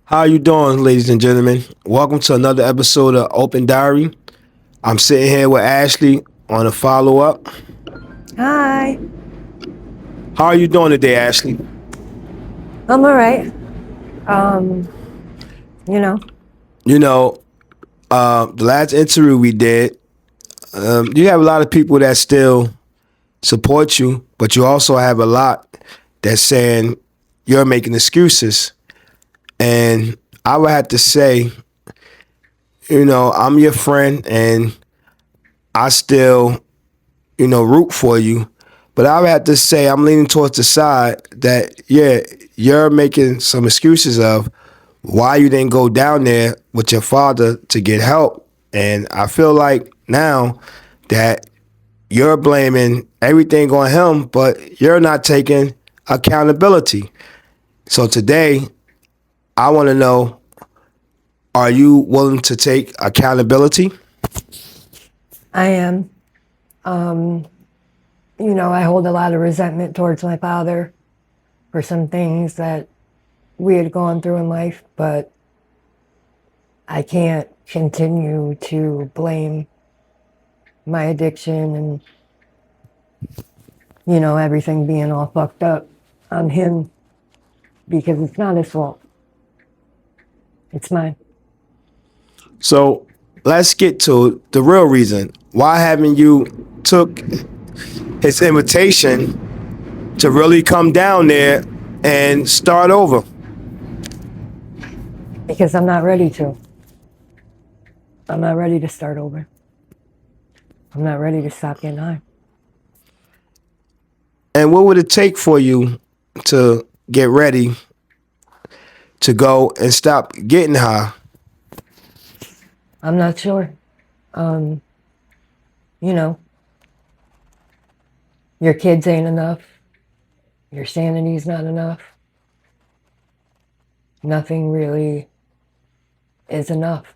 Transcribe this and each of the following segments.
How you doing, ladies and gentlemen? Welcome to another episode of Open Diary. I'm sitting here with Ashley on a follow-up. Hi. How are you doing today, Ashley? I'm all right. Um, you know, You know, the last interview we did, you have a lot of people that still support you, but you also have a lot that's saying you're making excuses. And I would have to say, I'm your friend and I still, root for you. But I would have to say I'm leaning towards the side that, yeah, you're making some excuses of why you didn't go down there with your father to get help. And I feel like now that you're blaming everything on him, but you're not taking accountability. So today, I want to know, are you willing to take accountability? I am. Um, I hold a lot of resentment towards my father for some things that we had gone through in life, but I can't continue to blame my addiction and, everything being all fucked up on him because it's not his fault. It's mine. So let's get to the real reason. Why haven't you took his invitation to really come down there and start over? Because I'm not ready to. I'm not ready to start over. I'm not ready to stop getting high. And what would it take for you to get ready to go and stop getting high? I'm not sure. Um, you know, your kids ain't enough. Your sanity's not enough. Nothing really is enough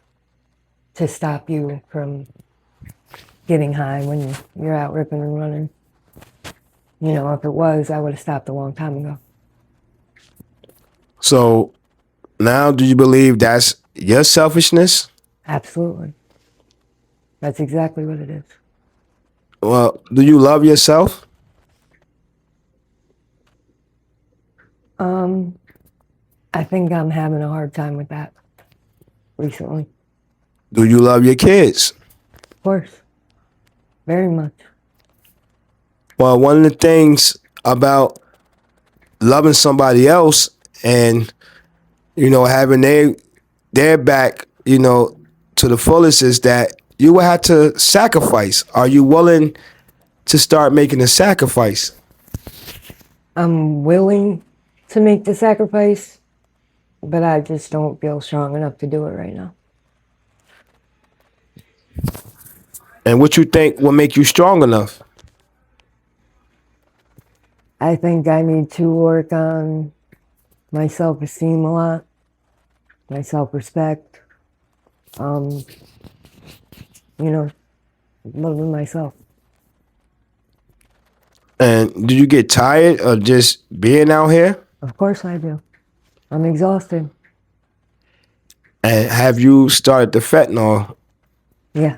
to stop you from getting high when you're out ripping and running. If it was, I would have stopped a long time ago. So now do you believe that's your selfishness? Absolutely. That's exactly what it is. Well, do you love yourself? I think I'm having a hard time with that recently. Do you love your kids? Of course. Very much. Well, one of the things about loving somebody else and having their back, to the fullest is that you will have to sacrifice. Are you willing to start making a sacrifice? I'm willing to make the sacrifice, but I just don't feel strong enough to do it right now. And what you think will make you strong enough? I think I need to work on my self-esteem a lot, my self-respect, loving myself. And do you get tired of just being out here? Of course I do. I'm exhausted. And have you started the fentanyl? Yeah.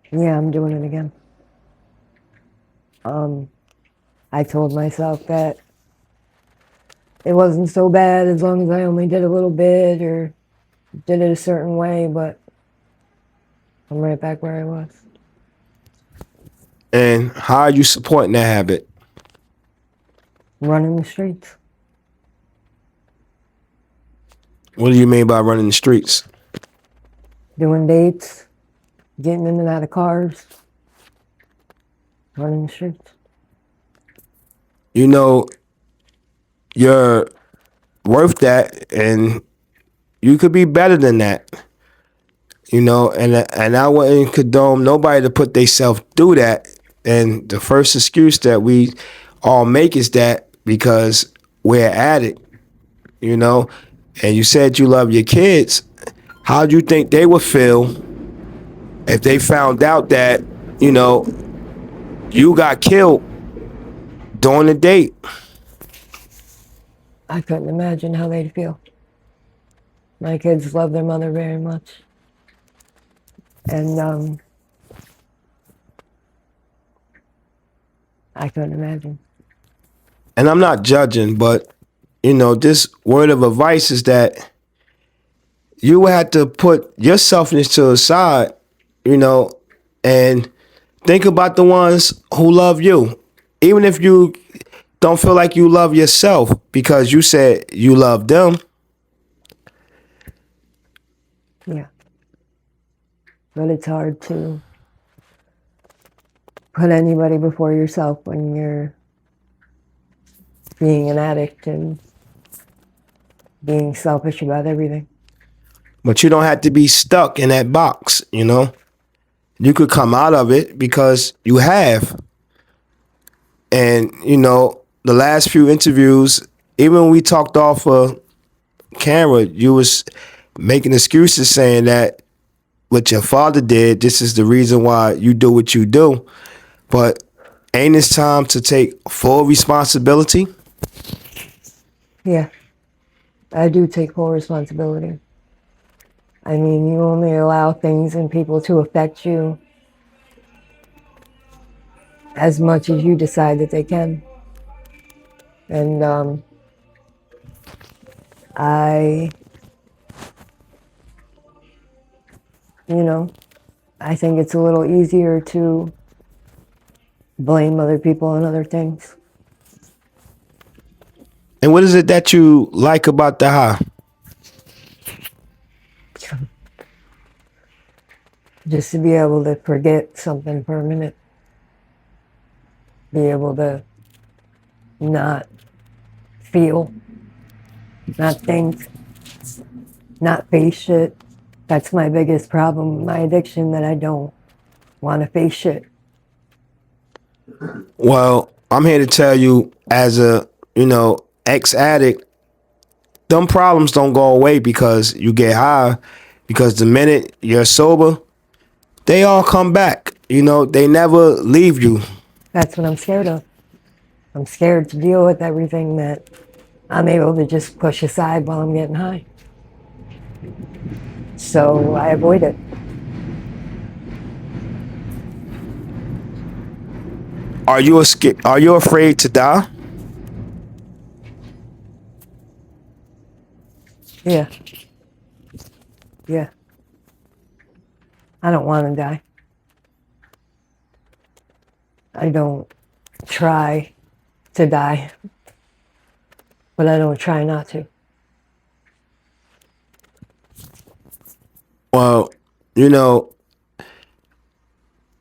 Yeah, I'm doing it again. I told myself that it wasn't so bad as long as I only did a little bit or did it a certain way, but I'm right back where I was. And how are you supporting that habit? Running the streets. What do you mean by running the streets? Doing dates, getting in and out of cars, running the streets. You're worth that and you could be better than that. And I wouldn't condone nobody to put themselves through that. And the first excuse that we all make is that because we're at it, and you said you love your kids. How do you think they would feel if they found out that, you got killed during the date? I couldn't imagine how they'd feel. My kids love their mother very much. And I couldn't imagine. And I'm not judging, but this word of advice is that you have to put your selfishness to the side, and think about the ones who love you. Even if you don't feel like you love yourself because you said you love them. Yeah. But it's hard to put anybody before yourself when you're being an addict and being selfish about everything. But you don't have to be stuck in that box, You could come out of it because you have. And, the last few interviews, even when we talked off camera, you was making excuses saying that what your father did, this is the reason why you do what you do. But ain't it time to take full responsibility? Yeah. I do take full responsibility. I mean, you only allow things and people to affect you as much as you decide that they can. And I think it's a little easier to blame other people and other things. And what is it that you like about the high? Just to be able to forget something for a minute. Be able to not feel, not think, not face shit. That's my biggest problem, my addiction, that I don't want to face shit. Well, I'm here to tell you, as a, ex-addict, them problems don't go away because you get high. Because the minute you're sober, they all come back. They never leave you. That's what I'm scared of. I'm scared to deal with everything that I'm able to just push aside while I'm getting high. So I avoid it. Are you afraid to die? Yeah. Yeah. I don't want to die. I don't try to die, but I don't try not to. Well,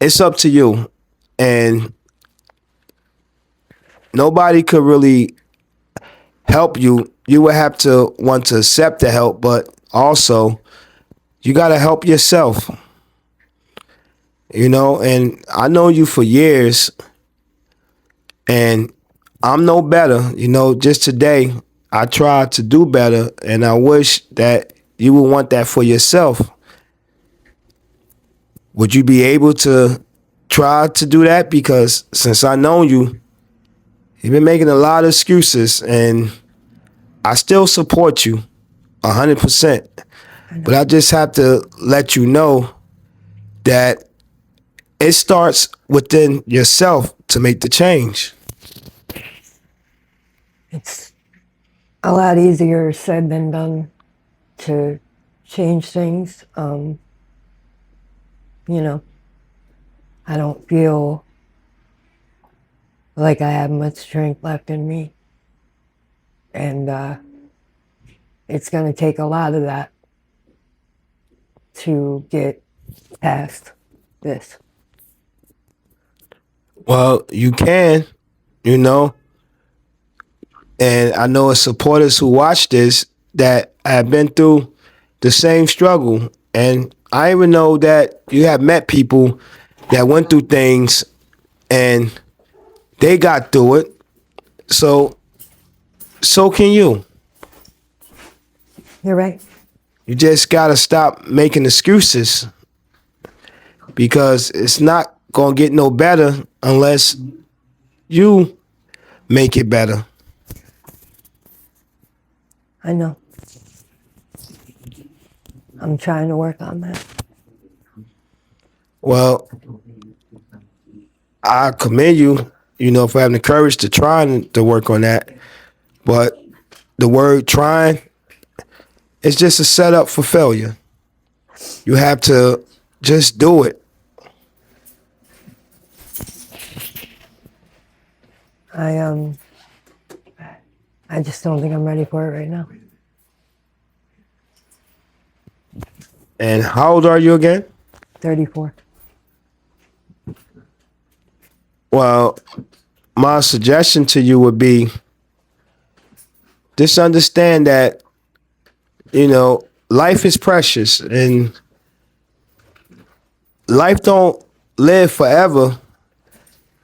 it's up to you. And nobody could really help you. You would have to want to accept the help, but also you got to help yourself. And I know you for years, and I'm no better. Just today, I tried to do better, and I wish that you would want that for yourself. Would you be able to try to do that? Because since I know you, you've been making a lot of excuses, and I still support you 100%. But I just have to let you know that it starts within yourself to make the change. It's a lot easier said than done to change things. I don't feel like I have much strength left in me. And it's going to take a lot of that to get past this. Well, you can, and I know it's supporters who watch this that have been through the same struggle. And I even know that you have met people that went through things and they got through it. So can you. You're right. You just got to stop making excuses, because it's not going to get no better unless you make it better. I know. I'm trying to work on that. Well, I commend you, for having the courage to try to work on that. But the word trying is just a setup for failure. You have to just do it. I just don't think I'm ready for it right now. And how old are you again? 34. Well, my suggestion to you would be just understand that, life is precious and life don't live forever.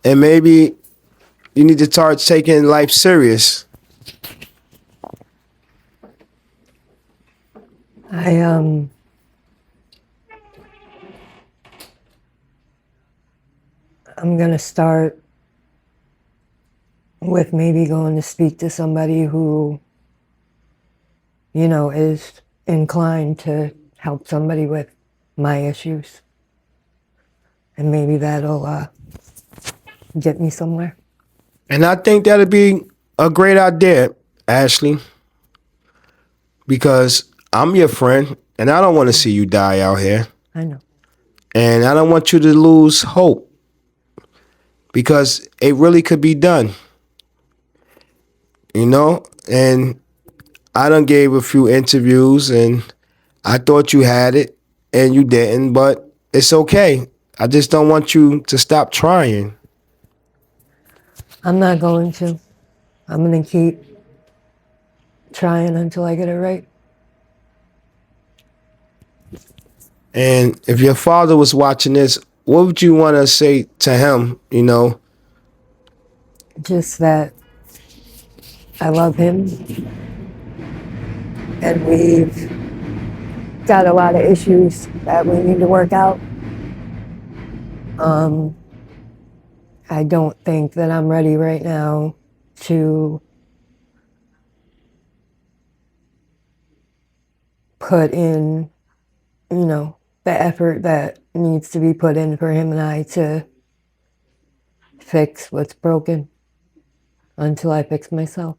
And maybe you need to start taking life serious. I'm going to start with maybe going to speak to somebody who, is inclined to help somebody with my issues. And maybe that'll get me somewhere. And I think that'd be a great idea, Ashley, because I'm your friend and I don't want to see you die out here. I know. And I don't want you to lose hope because it really could be done. And I done gave a few interviews and I thought you had it and you didn't, but it's okay. I just don't want you to stop trying. I'm not going to. I'm going to keep trying until I get it right. And if your father was watching this, what would you want to say to him, Just that I love him. And we've got a lot of issues that we need to work out. I don't think that I'm ready right now to put in, the effort that needs to be put in for him and I to fix what's broken until I fix myself.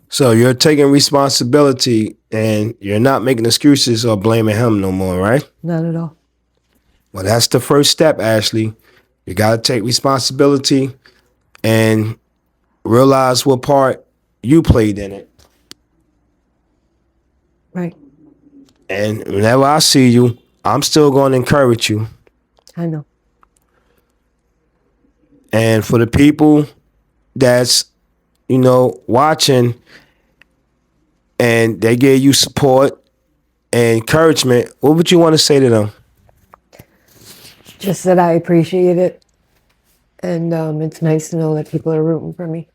So you're taking responsibility and you're not making excuses or blaming him no more, right? Not at all. Well, that's the first step, Ashley. You got to take responsibility and realize what part you played in it. Right. And whenever I see you, I'm still going to encourage you. I know. And for the people that's, watching and they gave you support and encouragement, what would you want to say to them? Just that I appreciate it. And it's nice to know that people are rooting for me.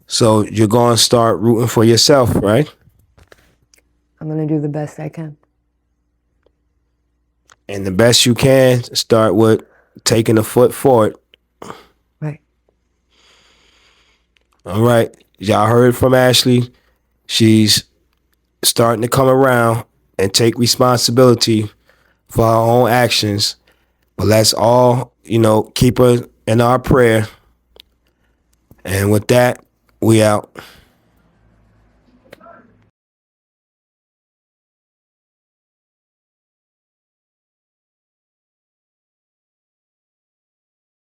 So you're going to start rooting for yourself, right? I'm going to do the best I can. And the best you can, start with taking a foot forward. Right. All right. Y'all heard from Ashley. She's starting to come around and take responsibility for her own actions. But let's all, keep her in our prayer. And with that, we out.